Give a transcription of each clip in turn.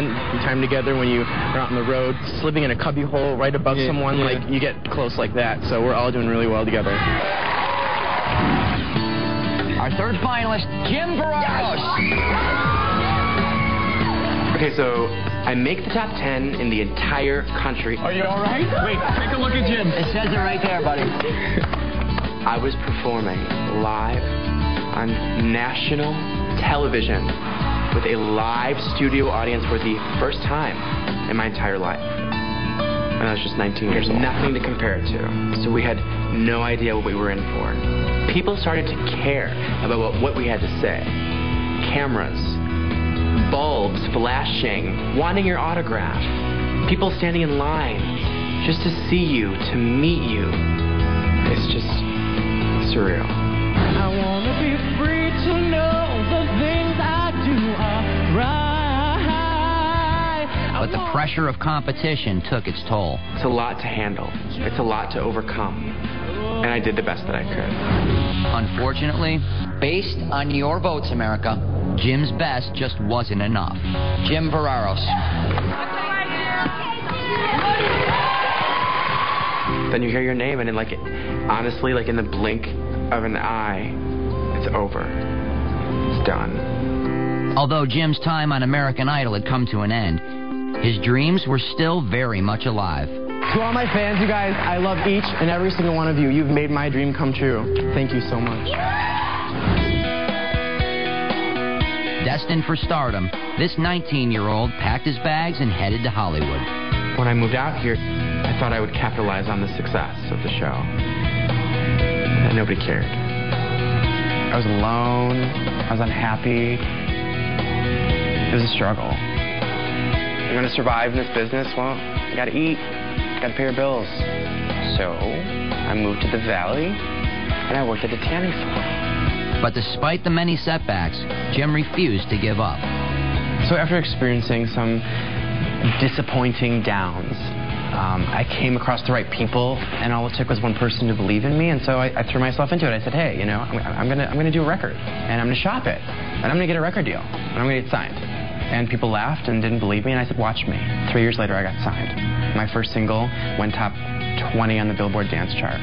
spend time together when you are out on the road, living in a cubby hole right above someone, like you get close like that. So we're all doing really well together. Our third finalist, Jim Verraros. Okay, so I make the top 10 in the entire country. Are you all right? Wait, take a look at Jim. It says it right there, buddy. I was performing live on national television with a live studio audience for the first time in my entire life. And I was just 19 years old. Nothing to compare it to. So we had no idea what we were in for. People started to care about what we had to say. Cameras, bulbs flashing, wanting your autograph. People standing in line just to see you, to meet you. It's just surreal. I want to be free to know the things I do are right. But the pressure of competition took its toll. It's a lot to handle. It's a lot to overcome. And I did the best that I could. Unfortunately, based on your votes, America, Jim's best just wasn't enough. Jim Verraros. Then you hear your name, and in honestly, in the blink of an eye, it's over. It's done. Although Jim's time on American Idol had come to an end, his dreams were still very much alive. To all my fans, you guys, I love each and every single one of you. You've made my dream come true. Thank you so much. Destined for stardom, this 19-year-old packed his bags and headed to Hollywood. When I moved out here, I thought I would capitalize on the success of the show. And nobody cared. I was alone. I was unhappy. It was a struggle. You're going to survive in this business? Well, you got to eat. You got to pay your bills. So I moved to the Valley, and I worked at a tanning salon. But despite the many setbacks, Jim refused to give up. So after experiencing some disappointing downs, I came across the right people, and all it took was one person to believe in me, and so I threw myself into it. I said, hey, you know, I'm gonna do a record, and I'm gonna shop it, and I'm gonna get a record deal, and I'm gonna get signed. And people laughed and didn't believe me, and I said, watch me. 3 years later, I got signed. My first single went top 20 on the Billboard dance chart.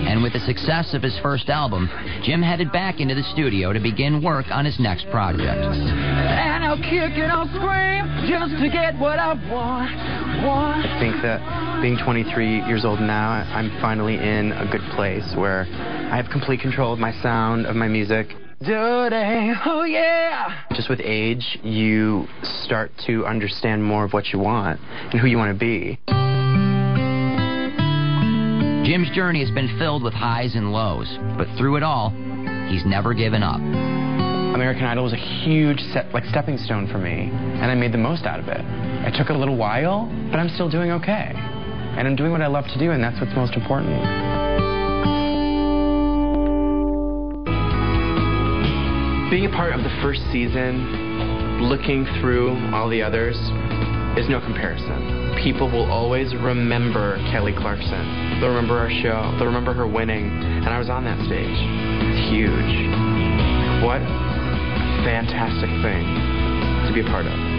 And with the success of his first album, Jim headed back into the studio to begin work on his next project. And I'll kick and I'll scream just to get what I want. I think that being 23 years old now, I'm finally in a good place where I have complete control of my sound, of my music. Dirty, oh yeah! Just with age, you start to understand more of what you want and who you want to be. Jim's journey has been filled with highs and lows, but through it all, he's never given up. American Idol was a huge stepping stone for me, and I made the most out of it. It took a little while, but I'm still doing okay. And I'm doing what I love to do, and that's what's most important. Being a part of the first season, looking through all the others, is no comparison. People will always remember Kelly Clarkson. They'll remember our show. They'll remember her winning. And I was on that stage. It's huge. What a fantastic thing to be a part of.